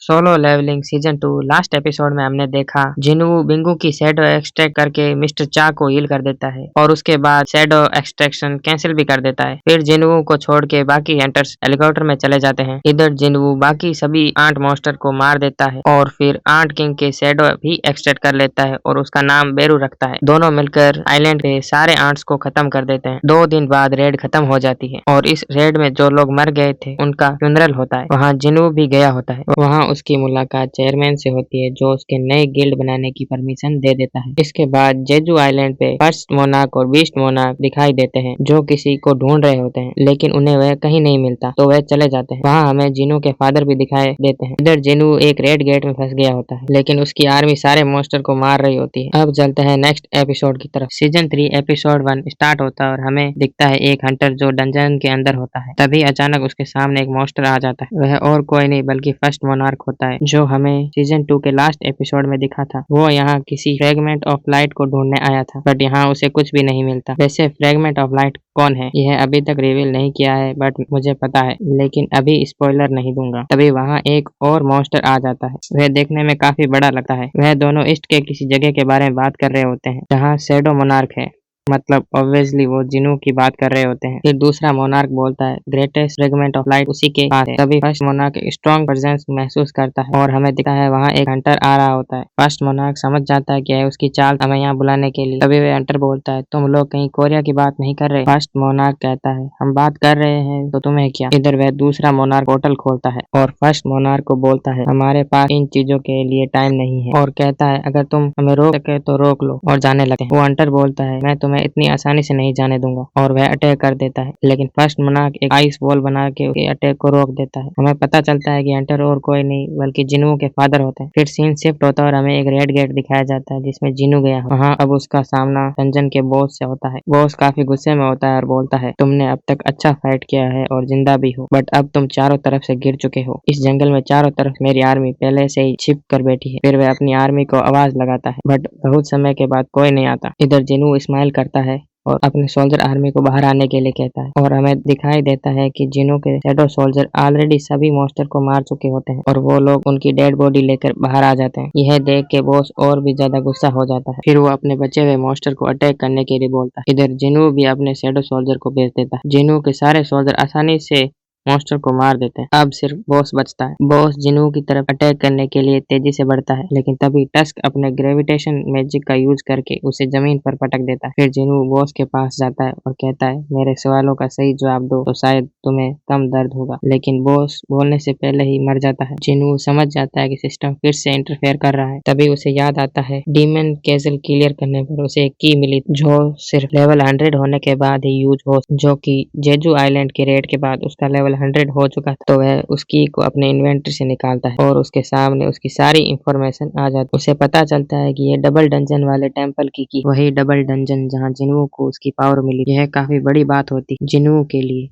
Solo Leveling season 2 last episode में हमने देखा जिनवू बिंगू की शैडो एक्सट्रैक्ट करके मिस्टर चा को हील कर देता है और उसके बाद शैडो एक्सट्रैक्शन कैंसिल भी कर देता है। फिर जिनवू को छोड़ के बाकी हंटर्स हेलीकॉप्टर में चले जाते हैं। इधर जिनवू बाकी सभी आंट मॉन्स्टर को मार देता है और फिर आंट किंग के शैडो भी एक्सट्रैक्ट कर लेता है और उसका नाम बेरू रखता है। दोनों मिलकर आइलैंड के सारे आंट्स को खत्म कर देते हैं। 2 दिन बाद रेड खत्म हो जाती है और इस रेड में जो लोग मर गए थे उनका फ्यूनरल होता है। वहाँ जिनवू भी गया होता है। वहाँ उसकी मुलाकात चेयरमैन से होती है जो उसके नए गिल्ड बनाने की परमिशन दे देता है। इसके बाद जेजू आइलैंड पे फर्स्ट मोनार्क और बीस्ट मोनार्क दिखाई देते हैं जो किसी को ढूंढ रहे होते हैं, लेकिन उन्हें वह कहीं नहीं मिलता तो वह चले जाते हैं। वहाँ हमें जिनू के फादर भी दिखाई देते हैं। इधर जिनू एक रेड गेट में फंस गया होता है, लेकिन उसकी आर्मी सारे मॉन्स्टर को मार रही होती है। अब चलते हैं नेक्स्ट एपिसोड की तरफ। सीजन 3 एपिसोड 1 स्टार्ट होता है और हमें दिखता है एक हंटर जो डंजन के अंदर होता है। तभी अचानक उसके सामने एक मॉन्स्टर आ जाता है। वह और कोई नहीं बल्कि फर्स्ट मोनार्क होता है जो हमें सीजन 2 के लास्ट एपिसोड में दिखा था। वो यहाँ किसी फ्रेगमेंट ऑफ लाइट को ढूंढने आया था, बट यहाँ उसे कुछ भी नहीं मिलता। वैसे फ्रेगमेंट ऑफ लाइट कौन है यह अभी तक रिवील नहीं किया है, बट मुझे पता है, लेकिन अभी स्पॉइलर नहीं दूंगा। तभी वहाँ एक और मॉन्स्टर आ जाता है। वह देखने में काफी बड़ा लगता है। वह दोनों ईस्ट के किसी जगह के बारे में बात कर रहे होते हैं जहाँ शैडो मोनार्क है, मतलब ऑब्वियसली वो जिनू की बात कर रहे होते हैं। फिर दूसरा मोनार्क बोलता है ग्रेटेस्ट फ्रेगमेंट ऑफ लाइट उसी के पास है। तभी फर्स्ट मोनार्क स्ट्रॉन्ग प्रेजेंस महसूस करता है और हमें दिखता है वहाँ एक हंटर आ रहा होता है। फर्स्ट मोनार्क समझ जाता है कि है उसकी चाल हमें यहाँ बुलाने के लिए। तभी वह हंटर बोलता है तुम लोग कहीं कोरिया की बात नहीं कर रहे। फर्स्ट मोनार्क कहता है हम बात कर रहे हैं तो तुम्हें क्या। इधर वह दूसरा मोनार्क पोर्टल खोलता है और फर्स्ट मोनार्क को बोलता है हमारे पास इन चीजों के लिए टाइम नहीं है, और कहता है अगर तुम हमें रोक सके तो रोक लो, और जाने लगते हैं। वो हंटर बोलता है मैं तुम्हें इतनी आसानी से नहीं जाने दूंगा, और वह अटैक कर देता है। लेकिन फर्स्ट मोनार्क एक आइस वॉल बना के उसके अटैक को रोक देता है। हमें पता चलता है कि हंटर और कोई नहीं बल्कि जिनू के फादर होते हैं। फिर सीन शिफ्ट होता है और हमें एक रेड गेट दिखाया जाता है जिसमें जिनू गया। वहाँ अब उसका सामना डंजन के बॉस से होता है। बॉस काफी गुस्से में होता है और बोलता है तुमने अब तक अच्छा फाइट किया है और जिंदा भी हो, बट अब तुम चारों तरफ से गिर चुके हो। इस जंगल में चारों तरफ मेरी आर्मी पहले से ही छिप कर बैठी है। फिर वह अपनी आर्मी को आवाज लगाता है, बट बहुत समय के बाद कोई नहीं आता। इधर जिनू स्माइल करता है और अपने सोल्जर आर्मी को बाहर आने के लिए कहता है, और हमें दिखाई देता है कि जिनू के शैडो सोल्जर ऑलरेडी सभी मॉन्स्टर को मार चुके होते हैं और वो लोग उनकी डेड बॉडी लेकर बाहर आ जाते हैं। यह देख के बॉस और भी ज्यादा गुस्सा हो जाता है। फिर वो अपने बचे हुए मॉन्स्टर को अटैक करने के लिए बोलता है। इधर जिनू भी अपने शैडो सोल्जर को भेज देता है। जिनू के सारे सोल्जर आसानी से मॉन्स्टर को मार देते हैं। अब सिर्फ बॉस बचता है। बॉस जिनू की तरफ अटैक करने के लिए तेजी से बढ़ता है, लेकिन तभी टस्क अपने ग्रेविटेशन मैजिक का यूज करके उसे जमीन पर पटक देता है। फिर जिनू बॉस के पास जाता है और कहता है मेरे सवालों का सही जवाब दो तो शायद तुम्हें कम दर्द होगा, लेकिन बॉस बोलने से पहले ही मर जाता है। जिनू समझ जाता है कि सिस्टम फिर से इंटरफेयर कर रहा है। तभी उसे याद आता है डीमन कैसल क्लियर करने पर उसे एक की मिली जो सिर्फ लेवल 100 होने के बाद ही यूज हो, जो कि जेजू आइलैंड के रेड के बाद उसका लेवल 100 हो चुका था। तो वह उस की को अपने इन्वेंटरी से निकालता है और उसके सामने उसकी सारी इंफॉर्मेशन आ जाती है। उसे पता चलता है कि ये डबल डंजन वाले टेंपल की वही डबल डंजन जहाँ जिनवू को उसकी पावर मिली। यह काफी बड़ी बात होती है जिनवू के लिए,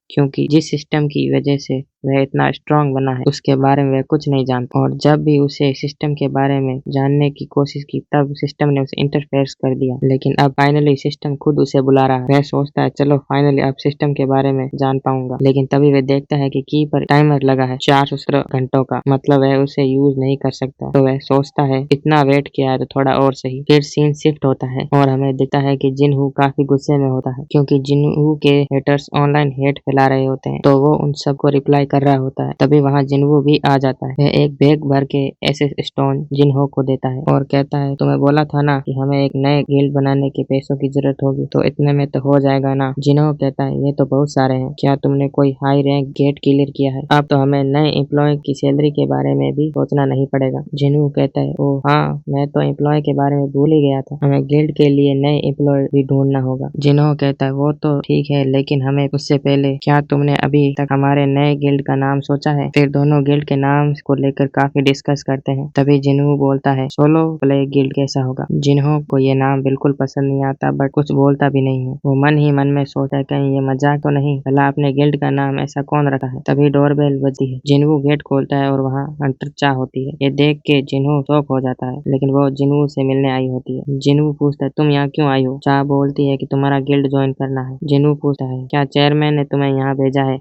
क्योंकि जिस सिस्टम की वजह से वह इतना स्ट्रांग बना है उसके बारे में वह कुछ नहीं जानता, और जब भी उसे सिस्टम के बारे में जानने की कोशिश की तब सिस्टम ने उसे इंटरफेयर कर दिया। लेकिन अब फाइनली सिस्टम खुद उसे बुला रहा है। वह सोचता है चलो फाइनली अब सिस्टम के बारे में जान पाऊंगा, लेकिन तभी वह देखता है कि की पर टाइमर लगा है 417 घंटों का, मतलब वह उसे यूज नहीं कर सकता। तो वह सोचता है इतना वेट किया है तो थोड़ा और सही। फिर सीन शिफ्ट होता है और हमें दिखता है कि जिनहू काफी गुस्से में होता है, क्योंकि जिनहू के हेटर्स ऑनलाइन हेट फैला रहे होते हैं, तो वो उन सबको रिप्लाई कर रहा होता है। तभी वहाँ जिनवू भी आ जाता है। वह एक बैग भर के एसएस स्टोन जिनहो को देता है और कहता है तुम्हें बोला था ना कि हमें एक नए गिल्ड बनाने के पैसों की जरूरत होगी, तो इतने में तो हो जाएगा ना। जिनहो कहता है ये तो बहुत सारे हैं, क्या तुमने कोई हाई रैंक गेट क्लियर किया है? अब तो हमें नए एम्प्लॉय की सैलरी के बारे में भी सोचना नहीं पड़ेगा। जिनहो कहता है ओ हाँ, मैं तो एम्प्लॉय के बारे में भूल ही गया था, हमें गिल्ड के लिए नए एम्प्लॉय भी ढूंढना होगा। जिनहो कहता है वो तो ठीक है, लेकिन हमें उससे पहले क्या तुमने अभी तक हमारे नए गिल्ड का नाम सोचा है? फिर दोनों गिल्ड के नाम को लेकर काफी डिस्कस करते हैं। तभी जिनहू बोलता है सोलो प्ले गिल्ड कैसा होगा। जिनहो को ये नाम बिल्कुल पसंद नहीं आता, बट कुछ बोलता भी नहीं है। वो मन ही मन में सोचता है कहीं ये मजाक तो नहीं, भला अपने गिल्ड का नाम ऐसा कौन रखा है। तभी डोरबेल बजती है। जिनहू गेट खोलता है और वहाँ हंटर चा होती है। ये देख के जिनहू शॉक हो जाता है, लेकिन वो जिनहू से मिलने आई होती है। जिनहू पूछता है तुम यहाँ क्यों आई हो? चा बोलती है कि तुम्हारा गिल्ड ज्वाइन करना है। जिनहू पूछता है क्या चेयरमैन ने तुम्हें यहाँ भेजा है?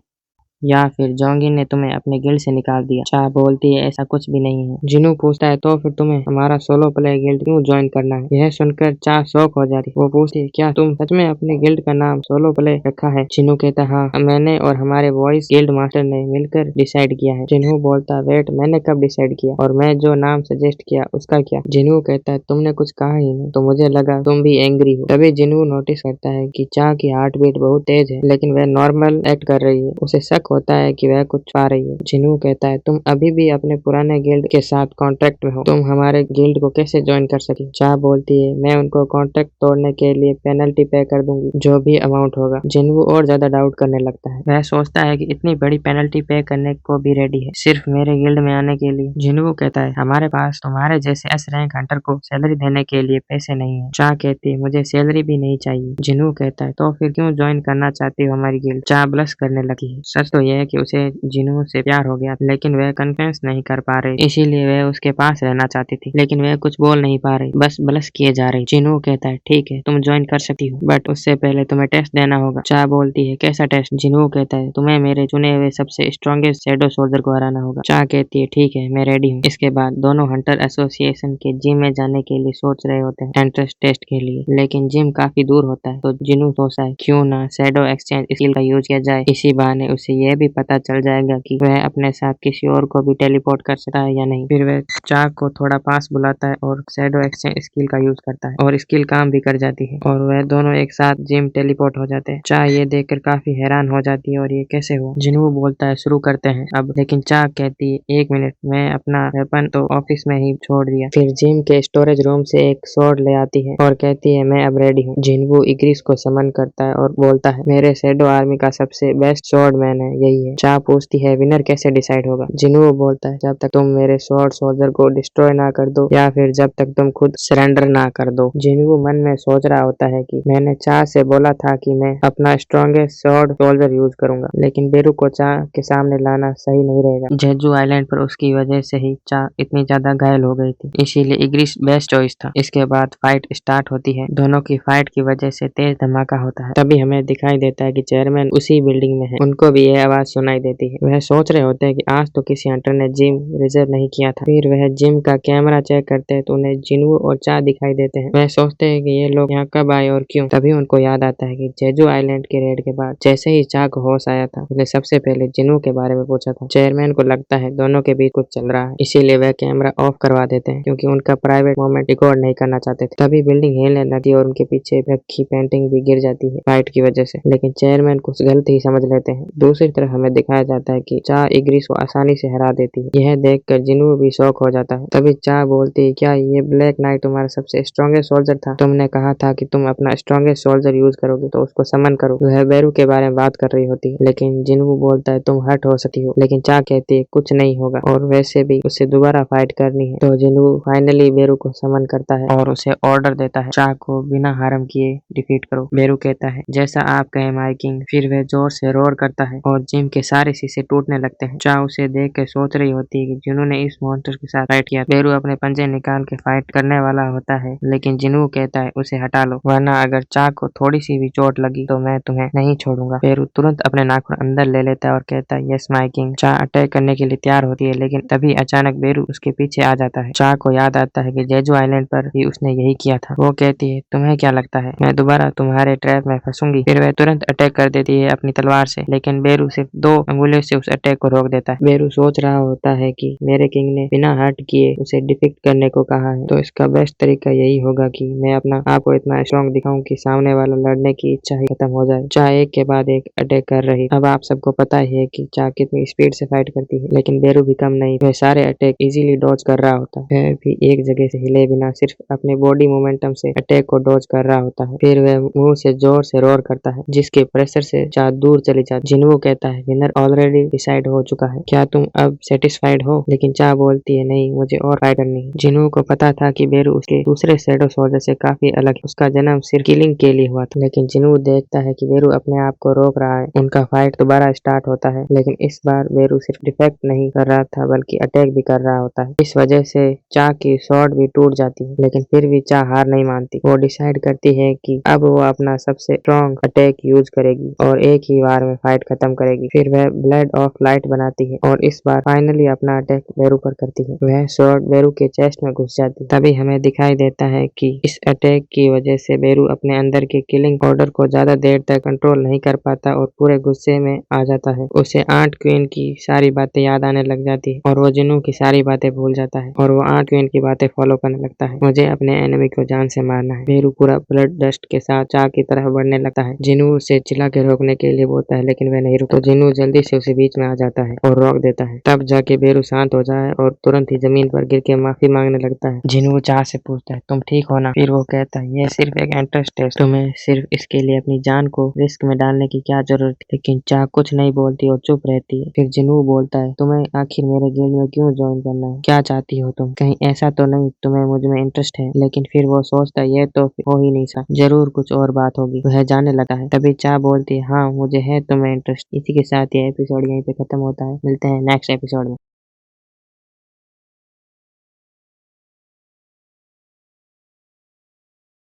या फिर जोंगिन ने तुम्हें अपने गिल्ड से निकाल दिया। चा बोलती है ऐसा कुछ भी नहीं है। जिनू पूछता है तो फिर तुम्हें हमारा सोलो प्ले गिल्ड क्यों ज्वाइन करना है? यह सुनकर चा शॉक हो जाती है। वो पूछती है क्या तुम सच में अपने गिल्ड का नाम सोलो प्ले रखा है? जिनू कहता हाँ, मैंने और हमारे वॉइस गिल्ड मास्टर ने मिलकर डिसाइड किया है। जिनू बोलता वेट, मैंने कब डिसाइड किया? और मैं जो नाम सजेस्ट किया उसका क्या? जिनू कहता है तुमने कुछ कहा ही नहीं, तो मुझे लगा तुम भी एंग्री हो। तभी जिनू नोटिस करता है कि चा की हार्ट बीट बहुत तेज है, लेकिन वह नॉर्मल एक्ट कर रही है। उसे शक होता है कि वह कुछ पा रही है। जिनू कहता है तुम अभी भी अपने पुराने गिल्ड के साथ कॉन्ट्रैक्ट में हो, तुम हमारे गिल्ड को कैसे ज्वाइन कर सकी? चा बोलती है मैं उनको कॉन्ट्रैक्ट तोड़ने के लिए पेनल्टी पे कर दूंगी, जो भी अमाउंट होगा। जिनू और ज्यादा डाउट करने लगता है। वह सोचता है कि इतनी बड़ी पेनल्टी पे करने को भी रेडी है, सिर्फ मेरे गिल्ड में आने के लिए। जिनू कहता है हमारे पास तुम्हारे जैसे एस रैंक हंटर को सैलरी देने के लिए पैसे नहीं है। चा कहती है मुझे सैलरी भी नहीं चाहिए। जिनू कहता है तो फिर क्यों ज्वाइन करना चाहती हो हमारी गिल्ड? चा ब्लश करने लगी है। सच तो यह है कि उसे जिनू से प्यार हो गया, लेकिन वह कन्फेस नहीं कर पा रही, इसीलिए वह उसके पास रहना चाहती थी, लेकिन वह कुछ बोल नहीं पा रही, बस ब्लश किए जा रही। जिनू कहता है ठीक है तुम ज्वाइन कर सकती हो, बट उससे पहले तुम्हें टेस्ट देना होगा। चा बोलती है कैसा टेस्ट? जिनू कहता है तुम्हें मेरे चुने हुए सबसे स्ट्रॉन्गेस्ट शैडो सोल्जर को हराना होगा। चा कहती है ठीक है मैं रेडी हूँ। इसके बाद दोनों हंटर एसोसिएशन के जिम में जाने के लिए सोच रहे होते हैं एंट्रेंस टेस्ट के लिए, लेकिन जिम काफी दूर होता है। तो जिनू सोचता है क्यों ना शैडो एक्सचेंज स्किल का यूज किया जाए, इसी बहाने उसे यह भी पता चल जाएगा कि वह अपने साथ किसी और को भी टेलीपोर्ट कर सकता है या नहीं। फिर वह चा को थोड़ा पास बुलाता है और शैडो एक्सचेंज स्किल का यूज करता है और स्किल काम भी कर जाती है और वह दोनों एक साथ जिम टेलीपोर्ट हो जाते हैं। चा ये देखकर काफी हैरान हो जाती है और ये कैसे हुआ? जिनू बोलता है शुरू करते हैं अब, लेकिन चा कहती है एक मिनट, मैं अपना वेपन तो ऑफिस में ही छोड़ दिया। फिर जिम के स्टोरेज रूम से एक स्वॉर्ड ले आती है और कहती है मैं अब रेडी हूँ। जिनू इग्रिस को समन करता है और बोलता है मेरे शैडो आर्मी का सबसे बेस्ट स्वॉर्ड मैन है यही है। चा पूछती है विनर कैसे डिसाइड होगा? जिनू बोलता है जब तक तुम मेरे स्वॉर्ड सोल्जर को डिस्ट्रॉय ना कर दो या फिर जब तक तुम खुद सरेंडर ना कर दो। जिनू मन में सोच रहा होता है कि मैंने चा से बोला था कि मैं अपना स्ट्रॉन्गेस्ट स्वॉर्ड सोल्जर यूज करूंगा, लेकिन बेरू को चा के सामने लाना सही नहीं रहेगा। जेजू आइलैंड पर उसकी वजह से ही चा इतनी ज्यादा घायल हो गई थी, इसीलिए इग्रिस बेस्ट चॉइस था। इसके बाद फाइट स्टार्ट होती है। दोनों की फाइट की वजह से तेज धमाका होता है। तभी हमें दिखाई देता है कि चेयरमैन उसी बिल्डिंग में है। उनको भी यह आवाज सुनाई देती है। वह सोच रहे होते हैं कि आज तो किसी हंटर ने जिम रिजर्व नहीं किया था। फिर वह जिम का कैमरा चेक करते हैं तो उन्हें जिनू और चा दिखाई देते हैं। वह सोचते हैं कि ये लोग यहाँ कब आए और क्यों। तभी उनको याद आता है कि जेजू आइलैंड के रेड के बाद जैसे ही चा को होश आया था उसने सबसे पहले जिनू के बारे में पूछा था। चेयरमैन को लगता है दोनों के बीच कुछ चल रहा है, इसीलिए वह कैमरा ऑफ करवा देते हैं क्योंकि उनका प्राइवेट मोमेंट रिकॉर्ड नहीं करना चाहते थे। तभी बिल्डिंग हिलने लगती है और उनके पीछे रखी पेंटिंग भी गिर जाती है फाइट की वजह से, लेकिन चेयरमैन कुछ गलत ही समझ लेते हैं। दूसरी तरफ हमें दिखाया जाता है कि चा इग्रिस को आसानी से हरा देती है। यह देखकर जिनू भी शॉक हो जाता है। तभी चा बोलती है क्या ये ब्लैक नाइट तुम्हारा सबसे स्ट्रॉन्गेस्ट सोल्जर था? तुमने कहा था कि तुम अपना स्ट्रॉन्गेस्ट सोल्जर यूज करोगे तो उसको समन करो। वह बेरू के बारे में बात कर रही होती है, लेकिन जिनू बोलता है तुम हर्ट हो सकती हो, लेकिन चा कहती है कुछ नहीं होगा और वैसे भी उसे दोबारा फाइट करनी है। तो जिनू फाइनली बेरू को समन करता है और उसे ऑर्डर देता है चा को बिना हार्म किए डिफीट करो। बेरू कहता है जैसा आप कहे माय किंग। फिर वह जोर से रोर करता है और जिम के सारे शीशे टूटने लगते हैं। चा उसे देख के सोच रही होती है कि जिनू ने इस मॉन्स्टर के साथ फाइट किया। बेरू अपने पंजे निकाल के फाइट करने वाला होता है, लेकिन जिनू कहता है उसे हटा लो, वरना अगर चा को थोड़ी सी भी चोट लगी तो मैं तुम्हें नहीं छोड़ूंगा। बेरू तुरंत अपने नाखून अंदर ले लेता है और कहता है यस माय किंग। चा अटैक करने के लिए तैयार होती है, लेकिन तभी अचानक बेरू उसके पीछे आ जाता है। चा को याद आता है कि जेजू आइलैंड पर भी उसने यही किया था। वो कहती है तुम्हें क्या लगता है मैं दोबारा तुम्हारे ट्रैप में फंसूंगी? फिर वह तुरंत अटैक कर देती है अपनी तलवार से, लेकिन बेरू सिर्फ 2 अंगुलियों से उस अटैक को रोक देता है। बेरू सोच रहा होता है कि मेरे किंग ने बिना हर्ट किए उसे डिफीट करने को कहा है, तो इसका बेस्ट तरीका यही होगा कि मैं अपना आप को इतना स्ट्रॉन्ग दिखाऊं कि सामने वाला लड़ने की इच्छा ही खत्म हो जाए। चा एक के बाद एक अटैक कर रही। अब आप सबको पता ही है कि चा कितनी स्पीड से फाइट करती है, लेकिन बेरू भी कम नहीं। वह सारे अटैक इजीली डॉज कर रहा होता है। वह भी एक जगह से हिले बिना सिर्फ अपने बॉडी मोमेंटम से अटैक को डॉज कर रहा होता है। फिर वह मुंह से जोर से रोर करता है, जिसके प्रेशर से चा दूर चली जाती। जिनू कहता है विनर ऑलरेडी डिसाइड हो चुका है, क्या तुम अब सेटिस्फाइड हो? लेकिन चा बोलती है नहीं, मुझे और फाइट करनी है। जिनू को पता था कि बेरू उसके दूसरे शैडो सोल्जर से काफी अलग है। उसका जन्म सिर्फ किलिंग के लिए हुआ था, लेकिन जिनू देखता है कि बेरू अपने आप को रोक रहा है। उनका फाइट दोबारा स्टार्ट होता है, लेकिन इस बार बेरू सिर्फ डिफेक्ट नहीं कर रहा था बल्कि अटैक भी कर रहा होता है। इस वजह से चा की स्वॉर्ड भी टूट जाती है, लेकिन फिर भी चा हार नहीं मानती। वो डिसाइड करती है कि अब वो अपना सबसे स्ट्रॉन्ग अटैक यूज करेगी और एक ही बार में फाइट खत्म करेगी। करेगी। फिर वह ब्लेड ऑफ लाइट बनाती है और इस बार फाइनली अपना अटैक बेरू पर करती है। वह स्वॉर्ड बेरू के चेस्ट में घुस जाती है। तभी हमें दिखाई देता है कि इस अटैक की वजह से बेरू अपने अंदर के किलिंग ऑर्डर को ज्यादा देर तक कंट्रोल नहीं कर पाता और पूरे गुस्से में आ जाता है। उसे आंट क्वीन की सारी बातें याद आने लग जाती है और वो जिन्नू की सारी बातें भूल जाता है और वो आंट क्वीन की बातें फॉलो करने लगता है। मुझे अपने एनिमी को जान से मारना है। बेरू पूरा ब्लड डस्ट के साथ चा की तरह बढ़ने लगता है। जिन्नू उसे चिल्ला के रोकने के लिए बोलता है लेकिन वह नहीं रुकता। तो जिन्नू जल्दी से उसे बीच में आ जाता है और रोक देता है। तब जाके बेरू शांत हो जाए और तुरंत ही जमीन पर गिर के माफी मांगने लगता है। जिन्नू चा से पूछता है तुम ठीक हो ना? फिर वो कहता है ये सिर्फ एक एंट्रेंस टेस्ट, तुम्हें सिर्फ इसके लिए अपनी जान को रिस्क में डालने की क्या जरूरत है? लेकिन चा कुछ नहीं बोलती और चुप रहती है। फिर जिन्नू बोलता है तुम्हें आखिर मेरे गिल्ड में क्यों ज्वाइन करना है? क्या चाहती हो तुम? कहीं ऐसा तो नहीं तुम्हें मुझ में इंटरेस्ट है? लेकिन फिर वो सोचता है ये तो हो ही नहीं सकता, जरूर कुछ और बात होगी। वह जाने लगा है। तभी चा बोलती है हाँ मुझे है तुम्हें इंटरेस्ट। इसी के साथ ये एपिसोड यहीं पे खत्म होता है। मिलते हैं नेक्स्ट एपिसोड में।